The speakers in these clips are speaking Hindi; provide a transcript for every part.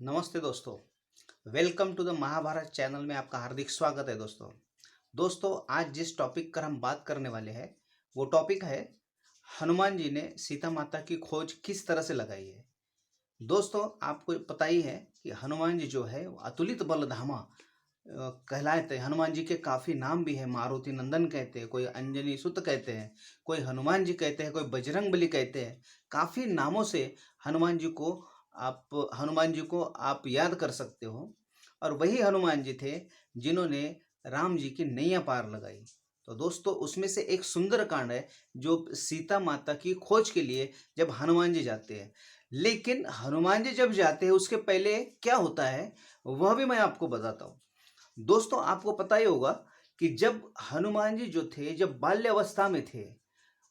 नमस्ते दोस्तों। Welcome to the Mahabharat channel में आपका हार्दिक स्वागत है दोस्तों। आज जिस टॉपिक पर हम बात करने वाले हैं वो टॉपिक है हनुमान जी ने सीता माता की खोज किस तरह से लगाई है। दोस्तों, आपको पता ही है कि हनुमान जी जो है वो अतुलित बलधामा कहलाते हैं। हनुमान जी के काफ़ी नाम भी है। मारुति नंदन कहते हैं, कोई अंजनी सुत कहते हैं, कोई हनुमान जी कहते हैं, कोई बजरंग बली कहते हैं। काफ़ी नामों से हनुमान जी को आप याद कर सकते हो। और वही हनुमान जी थे जिन्होंने राम जी की नैया पार लगाई। तो दोस्तों, उसमें से एक सुंदर कांड है जो सीता माता की खोज के लिए जब हनुमान जी जाते हैं। लेकिन हनुमान जी जब जाते हैं उसके पहले क्या होता है वह भी मैं आपको बताता हूँ। दोस्तों, आपको पता ही होगा कि जब हनुमान जी जो थे, जब बाल्यावस्था में थे,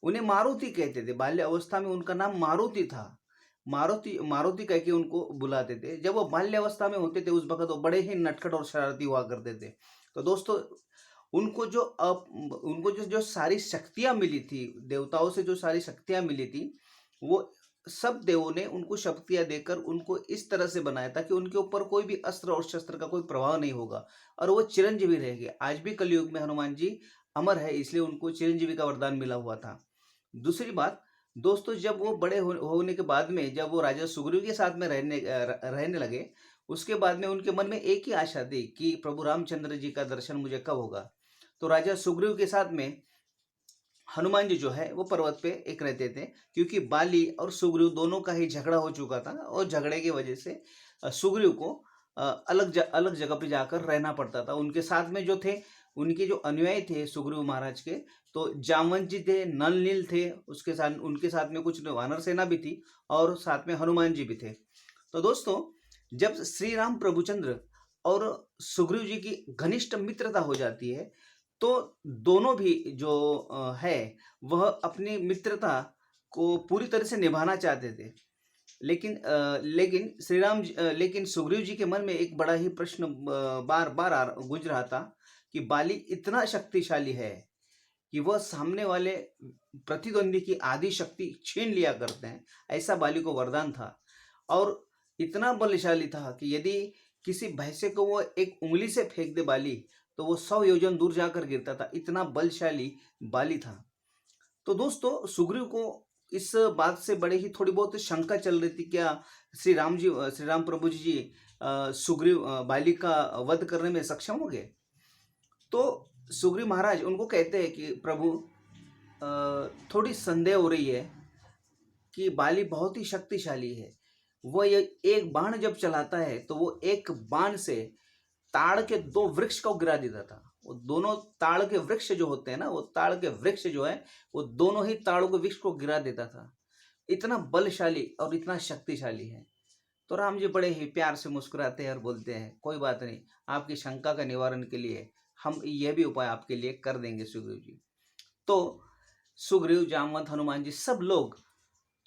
उन्हें मारुति कहते थे। बाल्य अवस्था में उनका नाम मारुति था। मारुति मारुति कह के उनको बुलाते थे। जब वो बाल्यावस्था में होते थे उस वक़्त वो बड़े ही नटखट और शरारती हुआ करते थे। तो दोस्तों, उनको जो सारी शक्तियाँ मिली थी, देवताओं से जो सारी शक्तियाँ मिली थी, वो सब देवों ने उनको शक्तियाँ देकर उनको इस तरह से बनाया था कि उनके ऊपर कोई भी अस्त्र और शस्त्र का कोई प्रभाव नहीं होगा और वो चिरंजीवी रहेंगे। आज भी कलयुग में हनुमान जी अमर है, इसलिए उनको चिरंजीवी का वरदान मिला हुआ था। दूसरी बात, दोस्तों, जब वो बड़े होने के बाद में जब वो राजा सुग्रीव के साथ में रहने लगे, उसके बाद में उनके मन में एक ही आशा थी कि प्रभु रामचंद्र जी का दर्शन मुझे कब होगा। तो राजा सुग्रीव के साथ में हनुमान जी जो है वो पर्वत पे एक रहते थे, क्योंकि बाली और सुग्रीव दोनों का ही झगड़ा हो चुका था और झगड़े की वजह से सुग्रीव को अलग जगह पे जाकर रहना पड़ता था। उनके साथ में जो थे, उनके जो अनुयायी थे सुग्रीव महाराज के, तो जामवंत जी थे, नल नील थे, उसके साथ उनके साथ में कुछ वानर सेना भी थी और साथ में हनुमान जी भी थे। तो दोस्तों, जब श्री राम प्रभुचंद्र और सुग्रीव जी की घनिष्ठ मित्रता हो जाती है, तो दोनों भी जो है वह अपनी मित्रता को पूरी तरह से निभाना चाहते थे। लेकिन सुग्रीव जी के मन में एक बड़ा ही प्रश्न बार बार गूंज रहा था कि बाली इतना शक्तिशाली है कि वह सामने वाले प्रतिद्वंदी की आधी शक्ति छीन लिया करते हैं। ऐसा बाली को वरदान था और इतना बलशाली था कि यदि किसी भैंसे को वो एक उंगली से फेंक दे बाली, तो वो 100 योजन दूर जाकर गिरता था। इतना बलशाली बाली था। तो दोस्तों, सुग्रीव को इस बात से बड़े ही थोड़ी बहुत शंका चल रही थी, क्या श्री राम प्रभु जी सुग्रीव बाली का वध करने में सक्षम हो गए। तो सुग्रीव महाराज उनको कहते हैं कि प्रभु, थोड़ी संदेह हो रही है कि बाली बहुत ही शक्तिशाली है। वह ये एक बाण जब चलाता है तो वो एक बाण से ताड़ के 2 वृक्ष को गिरा देता था। वो दोनों ताड़ के वृक्ष जो होते हैं ना, वो ताड़ के वृक्ष जो है वो दोनों ही ताड़ों के वृक्ष को गिरा देता था। इतना बलशाली और इतना शक्तिशाली है। तो राम जी बड़े ही प्यार से मुस्कुराते हैं और बोलते हैं, कोई बात नहीं, आपकी शंका का निवारण के लिए हम यह भी उपाय आपके लिए कर देंगे सुग्रीव जी। तो सुग्रीव, जामवंत, हनुमान जी सब लोग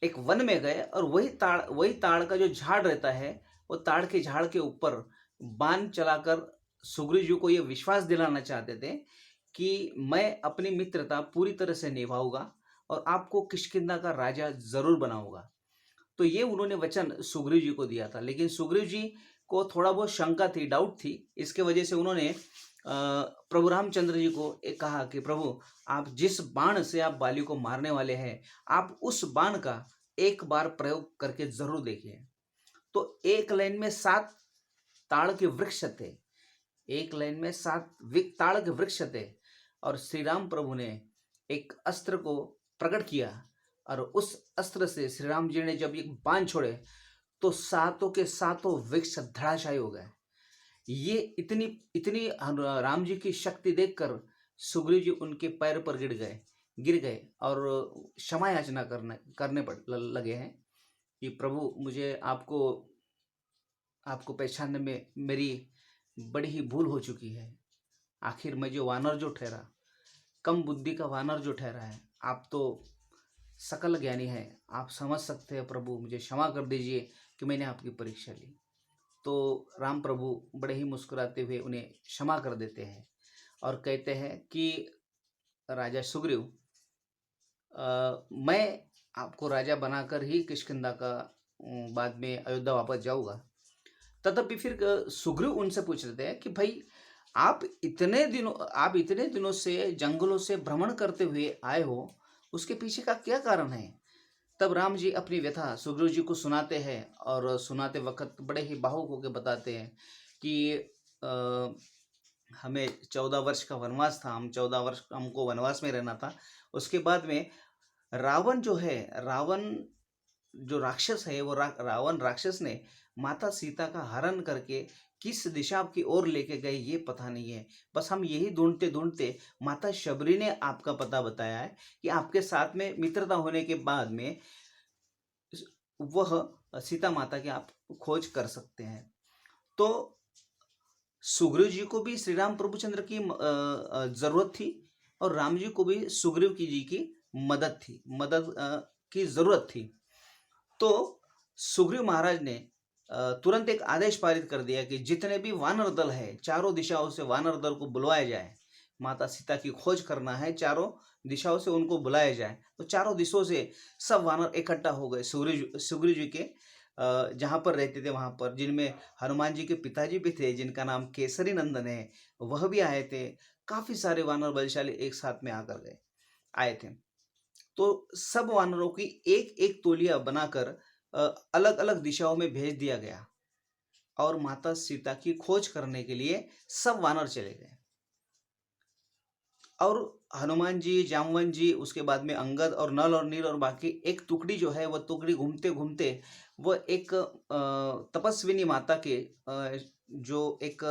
एक वन में गए और वही ताड़ का जो झाड़ रहता है, वो ताड़ के झाड़ के ऊपर बाण चलाकर सुग्रीव जी को ये विश्वास दिलाना चाहते थे कि मैं अपनी मित्रता पूरी तरह से निभाऊंगा और आपको किष्किंधा का राजा जरूर बनाऊंगा। तो ये उन्होंने वचन सुग्रीव जी को दिया था। लेकिन सुग्रीव जी को थोड़ा बहुत शंका थी, डाउट थी। इसके वजह से उन्होंने प्रभु रामचंद्र जी को एक कहा कि प्रभु, आप जिस बाण से आप बाली को मारने वाले हैं, आप उस बाण का एक बार प्रयोग करके जरूर देखिए। तो एक लाइन में 7 ताड़ के वृक्ष थे। एक लाइन में 7 ताड़ के वृक्ष थे और श्री राम प्रभु ने एक अस्त्र को प्रकट किया और उस अस्त्र से श्री राम जी ने जब एक बाण छोड़े तो सातों के सातों वृक्ष धराशायी हो गए। ये इतनी इतनी राम जी की शक्ति देखकर सुग्रीव जी उनके पैर पर गिर गए और क्षमा याचना करने लगे हैं कि प्रभु, मुझे आपको आपको पहचानने में मेरी बड़ी ही भूल हो चुकी है। आखिर मैं जो वानर जो ठहरा, कम बुद्धि का वानर जो ठहरा है, आप तो सकल ज्ञानी है, आप समझ सकते हैं प्रभु, मुझे क्षमा कर दीजिए कि मैंने आपकी परीक्षा ली। तो राम प्रभु बड़े ही मुस्कुराते हुए उन्हें क्षमा कर देते हैं और कहते हैं कि राजा सुग्रीव, मैं आपको राजा बनाकर ही किष्किंधा का बाद में अयोध्या वापस जाऊंगा। तथापि फिर सुग्रीव उनसे पूछ रहे थे कि भाई आप इतने दिनों से जंगलों से भ्रमण करते हुए आए हो, उसके पीछे का क्या कारण है? तब राम जी अपनी व्यथा सुग्रीव जी को सुनाते हैं और सुनाते वक़्त बड़े ही भावुक होकर बताते हैं कि अ, हमें 14 वर्ष का वनवास था, हम 14 वर्ष हमको वनवास में रहना था। उसके बाद में रावण जो है, रावण जो राक्षस है, वो रावण राक्षस ने माता सीता का हरण करके किस दिशा की ओर लेके गए ये पता नहीं है। बस हम यही ढूंढते-ढूंढते माता शबरी ने आपका पता बताया है कि आपके साथ में मित्रता होने के बाद में वह सीता माता की आप खोज कर सकते हैं। तो सुग्रीव जी को भी श्री राम प्रभुचंद्र की जरूरत थी और राम जी को भी सुग्रीव जी की मदद की जरूरत थी। तो सुग्रीव महाराज ने तुरंत एक आदेश पारित कर दिया कि जितने भी वानर दल है, चारों दिशाओं से वानर दल को बुलवाया जाए। माता सीता की खोज करना है, चारों दिशाओं से उनको बुलाया जाए। तो चारों दिशों से सब वानर इकट्ठा हो गए सुग्रीव जी के जहाँ पर रहते थे वहाँ पर, जिनमें हनुमान जी के पिताजी भी थे जिनका नाम केसरी नंदन है, वह भी आए थे। काफी सारे वानर बलशाली एक साथ में आए थे। तो सब वानरों की एक एक तोलिया बनाकर अलग अलग दिशाओं में भेज दिया गया और माता सीता की खोज करने के लिए सब वानर चले गए। और हनुमान जी, जामवन जी, उसके बाद में अंगद और नल और नील और बाकी एक टुकड़ी जो है, वह टुकड़ी घूमते घूमते वह एक तपस्विनी माता के जो एक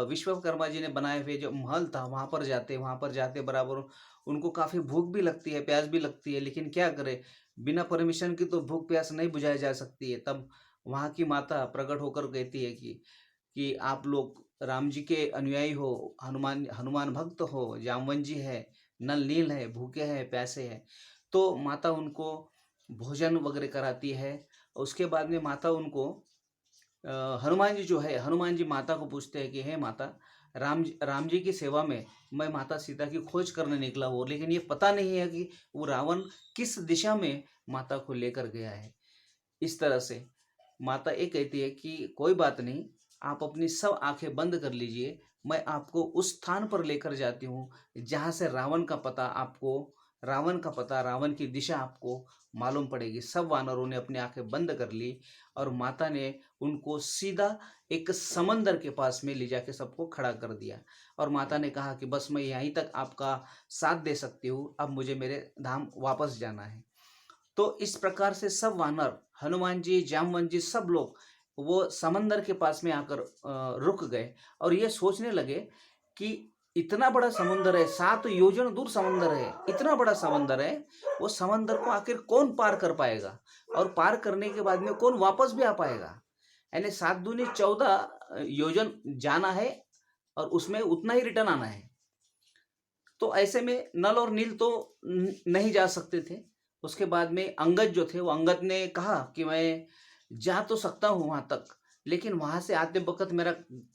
विश्वकर्मा जी ने बनाए हुए जो महल था, वहां पर जाते बराबर उनको काफी भूख भी लगती है, प्यास भी लगती है, लेकिन क्या करे, बिना परमिशन की तो भूख प्यास नहीं बुझाई जा सकती है। तब वहां की माता प्रकट होकर कहती है कि आप लोग राम जी के अनुयायी हो, हनुमान हनुमान भक्त हो, जामवन जी है, नल नील है, भूखे हैं, प्यासे हैं। तो माता उनको भोजन वगैरह कराती है। उसके बाद में माता उनको हनुमान जी जो है, हनुमान जी माता को पूछते हैं कि हे माता, राम जी की सेवा में मैं माता सीता की खोज करने निकला हूँ, लेकिन ये पता नहीं है कि वो रावण किस दिशा में माता को लेकर गया है। इस तरह से माता ये कहती है कि कोई बात नहीं, आप अपनी सब आंखें बंद कर लीजिए, मैं आपको उस स्थान पर लेकर जाती हूँ जहाँ से रावण का पता, रावण की दिशा आपको मालूम पड़ेगी। सब वानरों ने अपनी आंखें बंद कर ली और माता ने उनको सीधा एक समंदर के पास में ले जाके सबको खड़ा कर दिया और माता ने कहा कि बस मैं यहीं तक आपका साथ दे सकती हूँ, अब मुझे मेरे धाम वापस जाना है। तो इस प्रकार से सब वानर, हनुमान जी, जामवन जी, सब लोग वो समंदर के पास में आकर रुक गए और ये सोचने लगे कि इतना बड़ा समुंदर है, 7 योजन दूर समंदर है, इतना बड़ा समंदर है, वो समंदर को आखिर कौन पार कर पाएगा और पार करने के बाद में कौन वापस भी आ पाएगा। यानी 7 दूनी 14 योजन जाना है और उसमें उतना ही रिटर्न आना है। तो ऐसे में नल और नील तो नहीं जा सकते थे। उसके बाद में अंगद जो थे, वो अंगद ने कहा कि मैं जा तो सकता हूँ वहां तक, लेकिन वहां से आते वक्त मेरा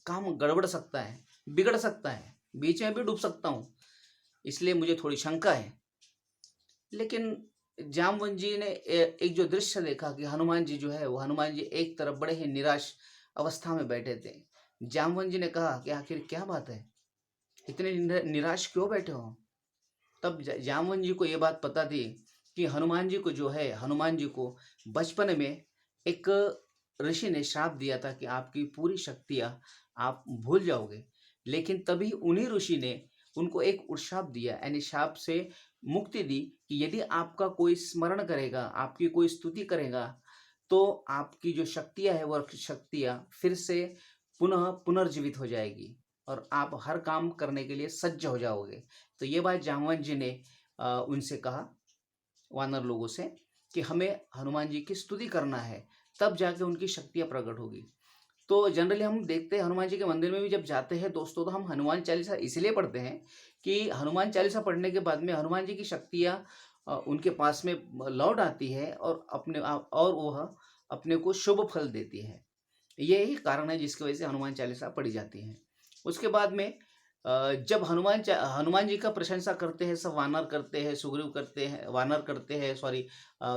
काम गड़बड़ सकता है, बिगड़ सकता है, बीच में भी डूब सकता हूँ, इसलिए मुझे थोड़ी शंका है। लेकिन जामवन जी ने एक जो दृश्य देखा कि हनुमान जी जो है, वो हनुमान जी एक तरफ बड़े ही निराश अवस्था में बैठे थे। जामवन जी ने कहा कि आखिर क्या बात है, इतने निराश क्यों बैठे हो? तब जामवन जी को ये बात पता थी कि हनुमान जी को जो है, हनुमान जी को बचपन में एक ऋषि ने श्राप दिया था कि आपकी पूरी शक्तियां आप भूल जाओगे। लेकिन तभी उन्हीं ऋषि ने उनको एक श्राप दिया, यानी श्राप से मुक्ति दी कि यदि आपका कोई स्मरण करेगा, आपकी कोई स्तुति करेगा, तो आपकी जो शक्तियां है, वह शक्तियां फिर से पुनः पुनर्जीवित हो जाएगी और आप हर काम करने के लिए सज्ज हो जाओगे। तो ये बात जामवन जी ने उनसे कहा, वानर लोगों से, कि हमें हनुमान जी की स्तुति करना है, तब जाके उनकी शक्तियाँ प्रकट होगी। तो जनरली हम देखते हैं हनुमान जी के मंदिर में भी जब जाते हैं दोस्तों, तो हम हनुमान चालीसा इसलिए पढ़ते हैं कि हनुमान चालीसा पढ़ने के बाद में हनुमान जी की शक्तियाँ उनके पास में लौट आती है और वह अपने को शुभ फल देती है। यही कारण है जिसकी वजह से हनुमान चालीसा पढ़ी जाती है। उसके बाद में जब हनुमान जी का प्रशंसा करते हैं, सब वानर करते हैं, सुग्रीव करते हैं, वानर करते हैं,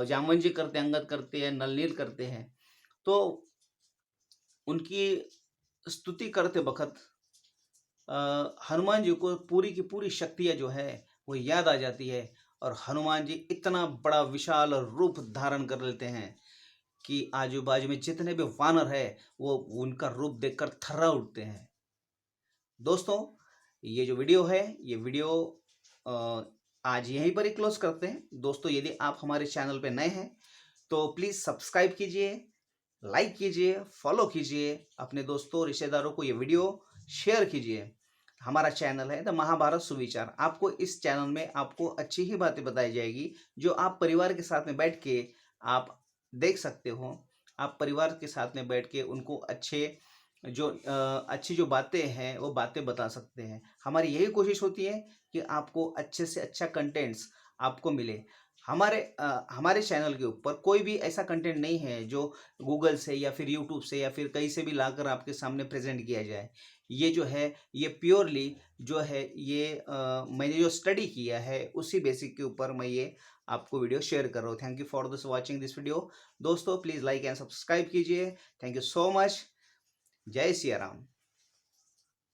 जामवन जी करते हैं, अंगद करते हैं, नल नील करते हैं। तो उनकी स्तुति करते वक़्त हनुमान जी को पूरी की पूरी शक्तियाँ जो है वो याद आ जाती है और हनुमान जी इतना बड़ा विशाल रूप धारण कर लेते हैं कि आजू-बाजू में जितने भी वानर है वो उनका रूप देखकर थर्रा उठते हैं। दोस्तों, ये जो वीडियो है ये वीडियो अ, आज यहीं पर ही क्लोज़ करते हैं। दोस्तों, यदि आप हमारे चैनल पे नए हैं तो प्लीज़ सब्सक्राइब कीजिए, लाइक कीजिए, फॉलो कीजिए, अपने दोस्तों, रिश्तेदारों को ये वीडियो शेयर कीजिए। हमारा चैनल है द महाभारत सुविचार। आपको इस चैनल में आपको अच्छी ही बातें बताई जाएगी, जो आप परिवार के साथ में बैठ के आप देख सकते हो। आप परिवार के साथ में बैठ के उनको अच्छी जो बातें हैं, वो बातें बता सकते हैं। हमारी यही कोशिश होती है कि आपको अच्छे से अच्छा कंटेंट्स आपको मिले। हमारे चैनल के ऊपर कोई भी ऐसा कंटेंट नहीं है जो गूगल से या फिर यूट्यूब से या फिर कहीं से भी लाकर आपके सामने प्रेज़ेंट किया जाए। ये जो है, ये प्योरली जो है ये मैंने जो स्टडी किया है उसी बेसिक के ऊपर मैं ये आपको वीडियो शेयर कर रहा हूँ। Thank you for this watching this video. दोस्तों, प्लीज़ लाइक एंड सब्सक्राइब कीजिए। Thank you so much. जय सिया राम।